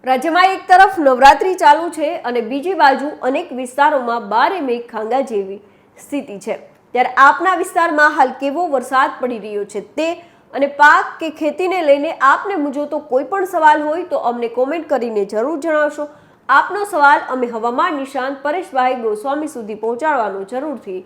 રાજ્યમાં એક તરફ નવરાત્રી ચાલુ છે અને બીજી બાજુ અનેક વિસ્તારોમાં બારે મેઘ ખાંગા જેવી સ્થિતિ છે। ત્યારે આપના વિસ્તારમાં હાલ કેવો વરસાદ પડી રહ્યો છે તે અને પાક કે ખેતીને લઈને આપને મૂંઝવતો કોઈ પણ સવાલ હોય તો અમને કોમેન્ટ કરીને જરૂર જણાવશો। આપનો સવાલ અમે હવામાન નિષ્ણાંત પરેશભાઈ ગોસ્વામી સુધી પહોંચાડવાનો જરૂરથી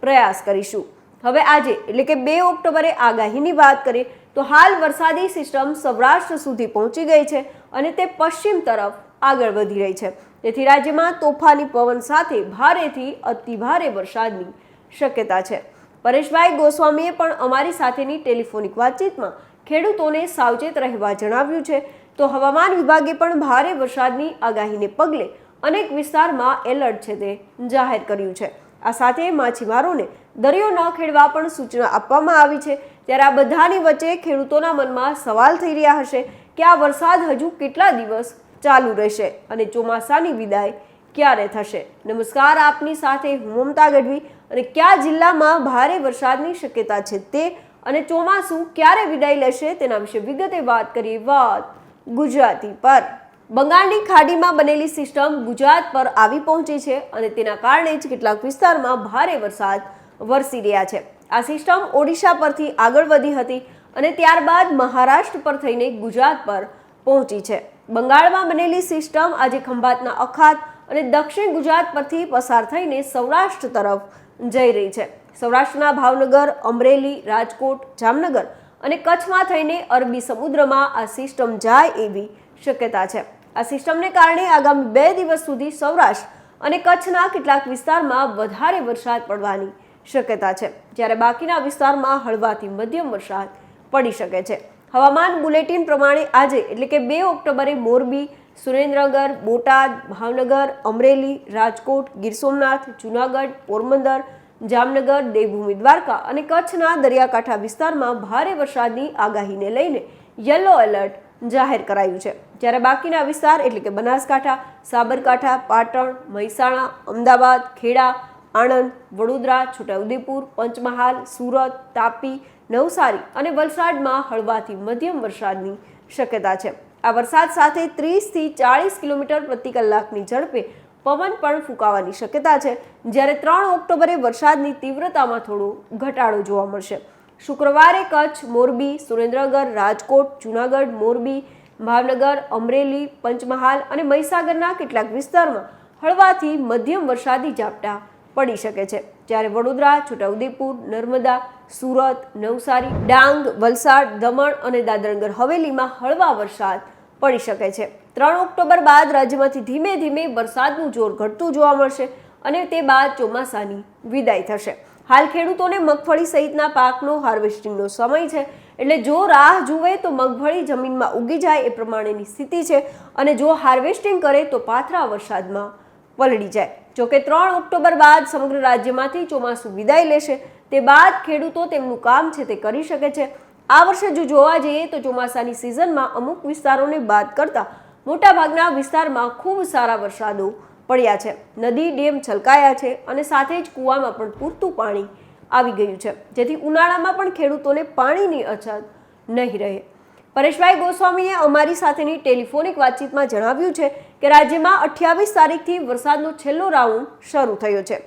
પ્રયાસ કરીશું। હવે આજે એટલે કે 2 ઓક્ટોબરે આગાહીની વાત કરીએ તો હાલ વરસાદી સિસ્ટમ સૌરાષ્ટ્ર સુધી પહોંચી ગઈ છે અને તે પશ્ચિમ તરફ આગળ વધી રહી છે। તેથી રાજ્યમાં તોફાની પવન સાથે ભારેથી અતિ ભારે વરસાદની શક્યતા છે। પરેશભાઈ ગોસ્વામીએ પણ અમારી સાથેની ટેલિફોનિક વાતચીતમાં ખેડૂતોને સાવચેત રહેવા જણાવ્યું છે। તો હવામાન વિભાગે પણ ભારે વરસાદની આગાહીને પગલે અનેક વિસ્તારમાં એલર્ટ છે તે જાહેર કર્યું છે। આ સાથે માછીમારોને દરિયો ન ખેડવા પણ સૂચના આપવામાં આવી છે। ત્યારે આ બધાની વચ્ચે ખેડૂતોના મનમાં સવાલ થઈ રહ્યા હશે કે આ વરસાદ હજુ કેટલા દિવસ ચાલુ રહેશે અને ચોમાસાની વિદાય ક્યારે થશે। નમસ્કાર, આપની સાથે હું મમતા ગઢવી અને કયા જિલ્લામાં ભારે વરસાદની શક્યતા છે તે અને ચોમાસું ક્યારે વિદાય લેશે તેના વિશે વિગતે વાત કરીએ। વાત ગુજરાતી પર બંગાળની ખાડીમાં બનેલી સિસ્ટમ ગુજરાત પર આવી પહોંચી છે અને તેના કારણે જ કેટલાક વિસ્તારમાં ભારે વરસાદ વરસી રહ્યા છે। આ સિસ્ટમ ઓડિશા પરથી આગળ વધી હતી અને ત્યારબાદ મહારાષ્ટ્ર પર થઈને ગુજરાત પર પહોંચી છે। બંગાળમાં બનેલી સિસ્ટમ આજે ખંભાતના અખાત અને દક્ષિણ ગુજરાત પરથી પસાર થઈને સૌરાષ્ટ્ર તરફ જઈ રહી છે। સૌરાષ્ટ્રના ભાવનગર, અમરેલી, રાજકોટ, જામનગર અને કચ્છમાં થઈને અરબી સમુદ્રમાં આ સિસ્ટમ જાય એવી શક્યતા છે। આ સિસ્ટમને કારણે આગામી 2 દિવસ સુધી સૌરાષ્ટ્ર અને કચ્છના કેટલાક વિસ્તારમાં વધારે વરસાદ પડવાની શક્યતા છે, જ્યારે બાકીના વિસ્તારમાં હળવાથી મધ્યમ વરસાદ પડી શકે છે। હવામાન બુલેટિન પ્રમાણે આજે એટલે કે 2 ઓક્ટોબરે મોરબી, સુરેન્દ્રનગર, બોટાદ, ભાવનગર, અમરેલી, રાજકોટ, ગીર સોમનાથ, જૂનાગઢ, પોરબંદર, જામનગર, દેવભૂમિ દ્વારકા અને કચ્છના દરિયાકાંઠા વિસ્તારમાં ભારે વરસાદની આગાહીને લઈને યલો એલર્ટ જાહેર કરાયું છે, જ્યારે બાકીના વિસ્તાર એટલે કે બનાસકાંઠા, સાબરકાંઠા, પાટણ, મહેસાણા, અમદાવાદ, ખેડા, આણંદ, વડોદરા, છોટાઉદેપુર, પંચમહાલ, સુરત, તાપી, નવસારી અને વલસાડમાં હળવાથી મધ્યમ વરસાદની શક્યતા છે। આ વરસાદ સાથે 30 થી 40 કિલોમીટર પ્રતિ કલાકની ઝડપે પવન પણ ફૂંકાવાની શક્યતા છે, જ્યારે 3 ઓક્ટોબરે વરસાદની તીવ્રતામાં થોડો ઘટાડો જોવા મળશે। શુક્રવારે કચ્છ, મોરબી, સુરેન્દ્રનગર, રાજકોટ, જૂનાગઢ, મોરબી, ભાવનગર, અમરેલી, પંચમહાલ અને મહીસાગરના કેટલાક વિસ્તારમાં હળવાથી મધ્યમ વરસાદી ઝાપટા પડી શકે છે, જ્યારે વડોદરા, છોટાઉદેપુર, નર્મદા, સુરત, નવસારી, ડાંગ, વલસાડ, દમણ અને દાદરનગર હવેલીમાં હળવા વરસાદ પડી શકે છે। 3 ઓક્ટોબર બાદ રાજ્યમાંથી ધીમે ધીમે વરસાદનું જોર ઘટતું જોવા મળશે અને તે બાદ ચોમાસાની વિદાય થશે। હાલ ખેડૂતોને મગફળી સહિતના પાકનો હાર્વેસ્ટિંગનો સમય છે, એટલે જો રાહ જુએ તો મગફળી જમીનમાં ઉગી જાય એ પ્રમાણેની સ્થિતિ છે અને જો હાર્વેસ્ટિંગ કરે તો પાથરા વરસાદમાં પલળી જાય। જોકે 3 ઓક્ટોબર બાદ સમગ્ર રાજ્યમાંથી ચોમાસું વિદાય લેશે, તે બાદ ખેડૂતો તેમનું કામ છે તે કરી શકે છે। આ વર્ષે જો જોવા જઈએ તો ચોમાસાની સિઝનમાં અમુક વિસ્તારોને બાદ કરતા મોટાભાગના વિસ્તારમાં ખૂબ સારા વરસાદો પડ્યા છે, નદી ડેમ છલકાયા છે અને સાથે જ કૂવામાં પણ પૂરતું પાણી આવી ગયું છે, જેથી ઉનાળામાં પણ ખેડૂતોને પાણીની અછત નહીં રહે। પરેશભાઈ ગોસ્વામીએ અમારી સાથેની ટેલિફોનિક વાતચીતમાં જણાવ્યું છે કે રાજ્યમાં 28 તારીખથી વરસાદનો છેલ્લો રાઉન્ડ શરૂ થયો છે।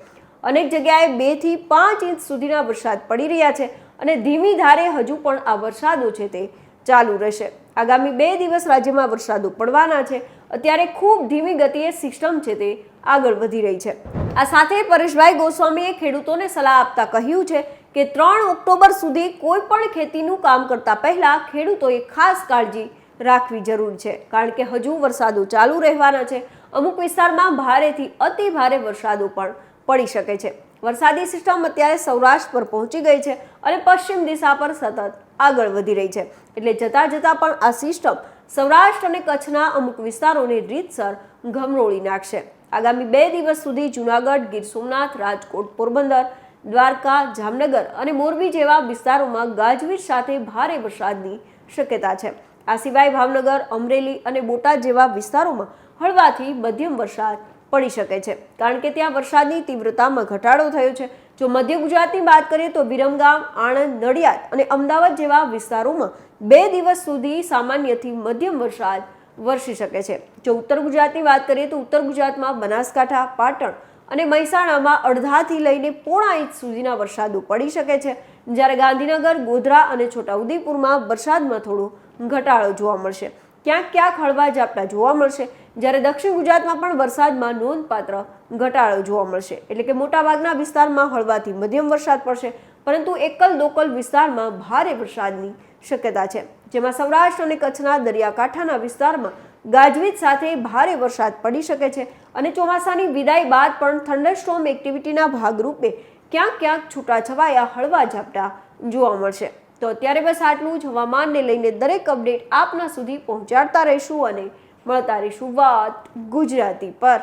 અનેક જગ્યાએ 2 થી 5 ઇંચ સુધીના વરસાદ પડી રહ્યા છે અને ધીમી ધારે હજુ પણ આ વરસાદો છે તે ચાલુ રહેશે। આગામી 2 દિવસ રાજ્યમાં વરસાદો પડવાના છે। અત્યારે ખૂબ ધીમી ગતિએ સિસ્ટમ છે તે આગળ વધી રહી છે। આ સાથે પરેશભાઈ ગોસ્વામીએ ખેડૂતોને સલાહ આપતા કહ્યું છે કે 3 ઓક્ટોબર સુધી કોઈ પણ ખેતીનું કામ કરતા પહેલા ખેડૂતોએ ખાસ કાળજી રાખવી જરૂરી છે, કારણ કે હજુ વરસાદો ચાલુ રહેવાના છે। અમુક વિસ્તારમાં ભારેથી અતિ ભારે વરસાદો પણ પડી શકે છે। વરસાદી સિસ્ટમ અત્યારે સૌરાષ્ટ્ર પર પહોંચી ગઈ છે અને પશ્ચિમ દિશા પર સતત આગળ વધી રહી છે, એટલે જતા જતા પણ આ સિસ્ટમ સૌરાષ્ટ્ર અને કચ્છના અમુક વિસ્તારોને રીતસર ગમરોળી નાખશે। આગામી 2 દિવસ સુધી જૂનાગઢ, ગીર સોમનાથ, રાજકોટ, પોરબંદર, દ્વારકા, જામનગર અને મોરબી જેવા વિસ્તારોમાં ગાજવીજ સાથે ભારે વરસાદની શક્યતા છે। આ સિવાય ભાવનગર, અમરેલી અને બોટાદ જેવા વિસ્તારોમાં હળવાથી મધ્યમ વરસાદ પડી શકે છે, કારણ કે ત્યાં વરસાદની તીવ્રતામાં ઘટાડો થયો છે। જો મધ્ય ગુજરાતની વાત કરીએ તો વિરમગામ, આણંદ, નડિયાદ અને અમદાવાદ જેવા વિસ્તારોમાં 2 દિવસ સુધી સામાન્યથી મધ્યમ વરસાદ વરસી શકે છે। જો ઉત્તર ગુજરાતની વાત કરીએ તો ઉત્તર ગુજરાતમાં બનાસકાંઠા, પાટણ અને મહેસાણામાં અડધાથી લઈને પોણા ઇંચ સુધીના વરસાદો પડી શકે છે, જ્યારે ગાંધીનગર, ગોધરા અને છોટાઉદેપુરમાં વરસાદમાં થોડો ઘટાડો જોવા મળશે। ક્યાંક ક્યાંક હળવા ઝાપટા જોવા મળશે, જ્યારે દક્ષિણ ગુજરાતમાં પણ વરસાદમાં નોંધપાત્ર ઘટાડો જોવા મળશે। એટલે કે મોટાભાગના વિસ્તારમાં હળવાથી મધ્યમ વરસાદ પડશે, પરંતુ એકલ દોકલ વિસ્તારમાં ભારે વરસાદની શક્યતા છે, જેમાં સૌરાષ્ટ્ર અને કચ્છના દરિયાકાંઠાના વિસ્તારમાં ગાજવીજ સાથે ભારે વરસાદ પડી શકે છે અને ચોમાસાની વિદાય બાદ પણ થંડરસ્ટોર્મ એક્ટિવિટીના ભાગરૂપે ક્યાંક ક્યાંક છૂટાછવાયા હળવા ઝાપટા જોવા મળશે। તો અત્યારે બસ આટલું જ। હવામાનને લઈને દરેક અપડેટ આપના સુધી પહોંચાડતા રહીશું અને મળતા રહીશું વાત ગુજરાતી પર।